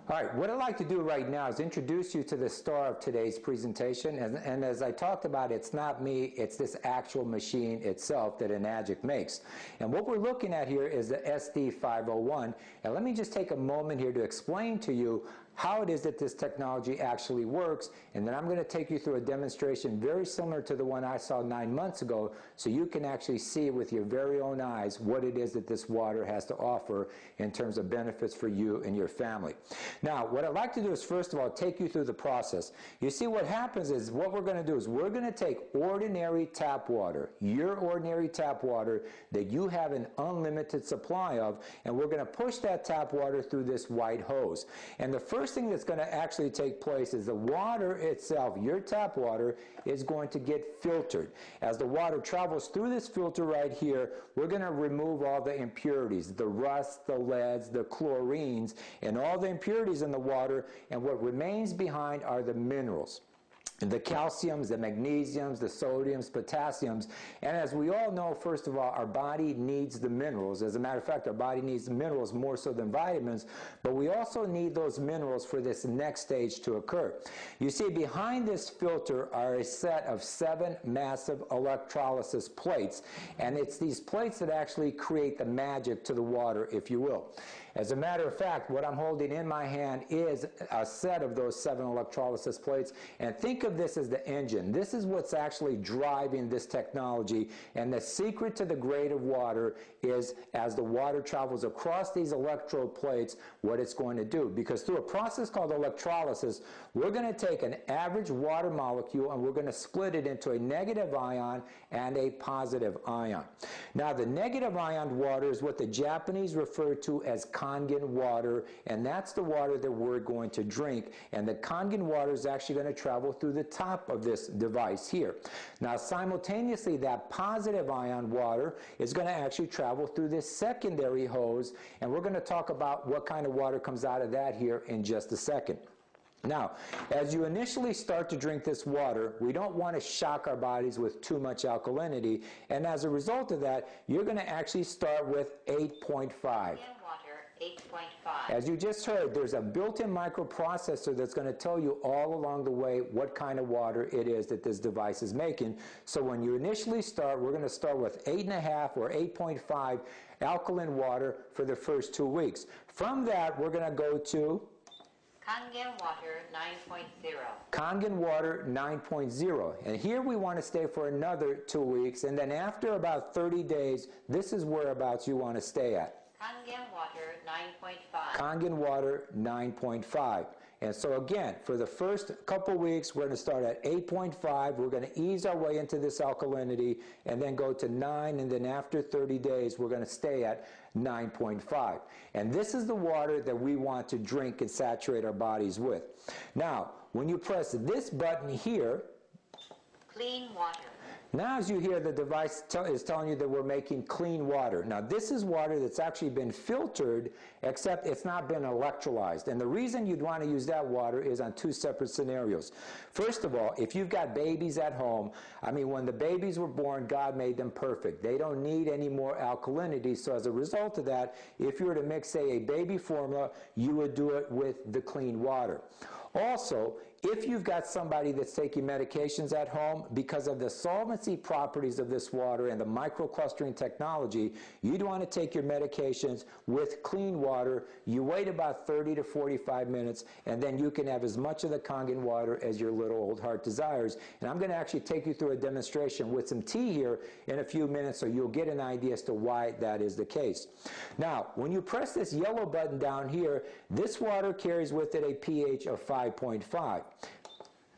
All right, what I'd like to do right now is introduce you to the star of today's presentation. And as I talked about, it's not me, it's this actual machine itself that Enagic makes. And what we're looking at here is the SD501. And let me just take a moment here to explain to you how it is that this technology actually works, and then I'm going to take you through a demonstration very similar to the one I saw 9 months ago, so you can actually see with your very own eyes what it is that this water has to offer in terms of benefits for you and your family. Now, what I'd like to do is, first of all, take you through the process. You see, what happens is, what we're going to do is we're going to take ordinary tap water, your ordinary tap water that you have an unlimited supply of, and we're going to push that tap water through this white hose. And the first thing that's going to actually take place is the water itself, your tap water, is going to get filtered. As the water travels through this filter right here, we're going to remove all the impurities, the rust, the leads, the chlorines, and all the impurities in the water, and what remains behind are the minerals. The calciums, the magnesiums, the sodiums, potassiums, and as we all know, first of all, our body needs the minerals. As a matter of fact, our body needs the minerals more so than vitamins, but we also need those minerals for this next stage to occur. You see, behind this filter are a set of 7 massive electrolysis plates, and it's these plates that actually create the magic to the water, if you will. As a matter of fact, what I'm holding in my hand is a set of those 7 electrolysis plates, and think of this as the engine. This is what's actually driving this technology, and the secret to the grade of water is, as the water travels across these electrode plates, what it's going to do. Because through a process called electrolysis, we're going to take an average water molecule and we're going to split it into a negative ion and a positive ion. Now, the negative ion water is what the Japanese refer to as Kangen water, and that's the water that we're going to drink. And the Kangen water is actually going to travel through the top of this device here. Now, simultaneously, that positive ion water is going to actually travel through this secondary hose, and we're going to talk about what kind of water comes out of that here in just a second. Now, as you initially start to drink this water, we don't want to shock our bodies with too much alkalinity, and as a result of that, you're going to actually start with 8.5. 8.5. As you just heard, there's a built-in microprocessor that's going to tell you all along the way what kind of water it is that this device is making. So when you initially start, we're going to start with 8.5 or 8.5 alkaline water for the first 2 weeks. From that, we're going to go to Kangen water 9.0. Kangen water 9.0. And here we want to stay for another 2 weeks, and then after about 30 days, this is whereabouts you want to stay at. Kangen water 9.5. Kangen water 9.5. And so again, for the first couple weeks, we're going to start at 8.5. We're going to ease our way into this alkalinity and then go to 9. And then after 30 days, we're going to stay at 9.5. And this is the water that we want to drink and saturate our bodies with. Now, when you press this button here, clean water. Now, as you hear, the device is telling you that we're making clean water. Now, this is water that's actually been filtered, except it's not been electrolyzed. And the reason you'd want to use that water is on 2 separate scenarios. First of all, if you've got babies at home, I mean, when the babies were born, God made them perfect. They don't need any more alkalinity. So as a result of that, if you were to mix, say, a baby formula, you would do it with the clean water. Also, if you've got somebody that's taking medications at home, because of the solvency properties of this water and the microclustering technology, you'd want to take your medications with clean water. You wait about 30 to 45 minutes, and then you can have as much of the Kangen water as your little old heart desires. And I'm going to actually take you through a demonstration with some tea here in a few minutes, so you'll get an idea as to why that is the case. Now, when you press this yellow button down here, this water carries with it a pH of 5.5.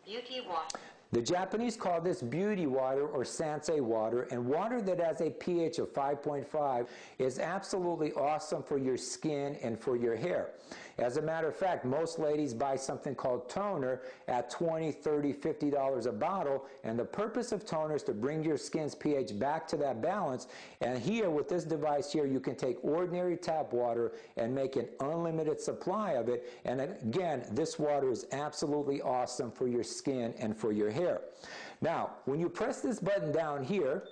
Beauty water. The Japanese call this beauty water or sensei water, and water that has a pH of 5.5 is absolutely awesome for your skin and for your hair. As a matter of fact, most ladies buy something called toner at $20, $30, $50 a bottle, and the purpose of toner is to bring your skin's pH back to that balance. And here, with this device here, you can take ordinary tap water and make an unlimited supply of it. And again, this water is absolutely awesome for your skin and for your hair. Now, when you press this button down here,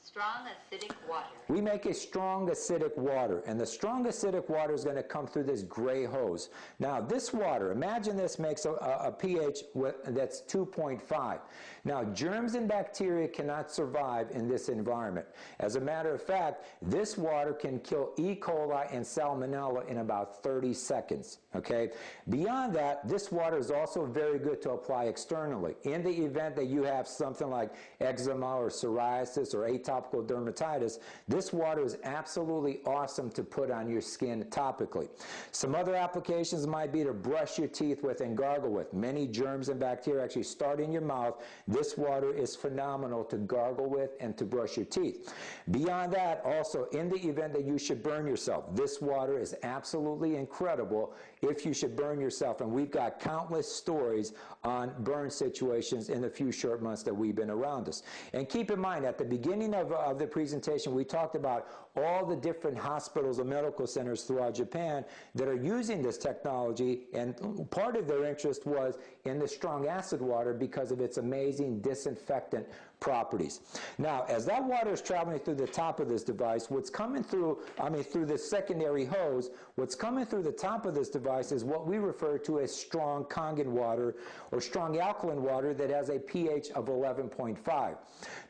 Strong acidic water. We make a strong acidic water, and the strong acidic water is going to come through this gray hose. Now, this water, imagine this makes a pH that's 2.5. Now, germs and bacteria cannot survive in this environment. As a matter of fact, this water can kill E. coli and salmonella in about 30 seconds. Okay? Beyond that, this water is also very good to apply externally. In the event that you have something like eczema or psoriasis or atopical dermatitis, this water is absolutely awesome to put on your skin topically. Some other applications might be to brush your teeth with and gargle with. Many germs and bacteria actually start in your mouth. This water is phenomenal to gargle with and to brush your teeth. Beyond that, also, in the event that you should burn yourself, this water is absolutely incredible if you should burn yourself. And we've got countless stories on burn situations in the few short months that we've been around us. And keep in mind, at the beginning of the presentation, we talked about all the different hospitals and medical centers throughout Japan that are using this technology, and part of their interest was in the strong acid water because of its amazing disinfectant properties. Now, as that water is traveling through the top of this device, what's coming through, through this secondary hose, what's coming through the top of this device is what we refer to as strong Kangen water or strong alkaline water that has a pH of 11.5.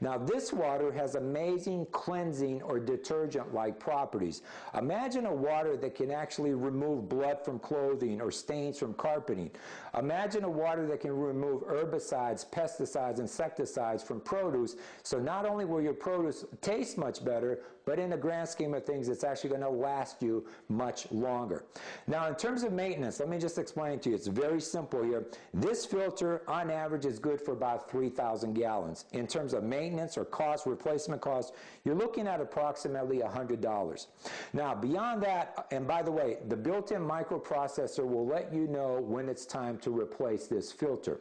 Now, this water has amazing cleansing or detergent-like properties. Imagine a water that can actually remove blood from clothing or stains from carpeting. Imagine a water that can remove herbicides, pesticides, insecticides from produce, so not only will your produce taste much better, but in the grand scheme of things, it's actually going to last you much longer. Now, in terms of maintenance, let me just explain to you. It's very simple here. This filter, on average, is good for about 3,000 gallons. In terms of maintenance or cost, replacement cost, you're looking at approximately $100. Now, beyond that, and by the way, the built-in microprocessor will let you know when it's time to replace this filter.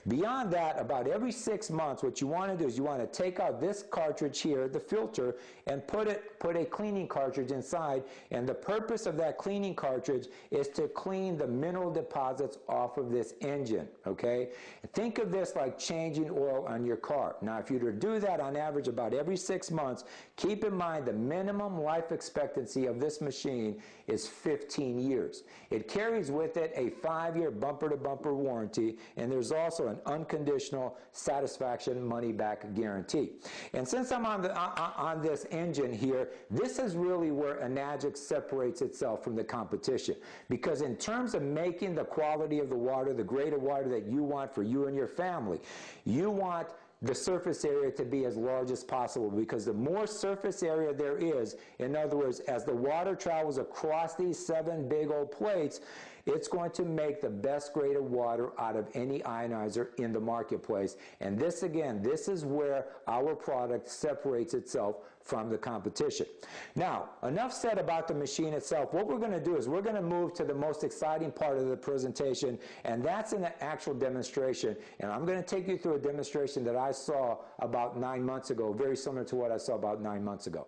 Beyond that, about every 6 months, what you want to do is you want to take out this cartridge here, the filter, and put a cleaning cartridge inside, and the purpose of that cleaning cartridge is to clean the mineral deposits off of this engine, okay? Think of this like changing oil on your car. Now, if you were to do that on average about every 6 months, keep in mind the minimum life expectancy of this machine is 15 years. It carries with it a 5-year bumper-to-bumper warranty, and there's also an unconditional satisfaction money-back guarantee. And since I'm on this engine here, this is really where Enagic separates itself from the competition. Because in terms of making the quality of the water, the grade of water that you want for you and your family, you want the surface area to be as large as possible, because the more surface area there is, in other words, as the water travels across these 7 big old plates, it's going to make the best grade of water out of any ionizer in the marketplace. And this, again, this is where our product separates itself from the competition. Now, enough said about the machine itself. What we're going to do is we're going to move to the most exciting part of the presentation, and that's in the actual demonstration. And I'm going to take you through a demonstration that I saw about 9 months ago, very similar to what I saw about 9 months ago.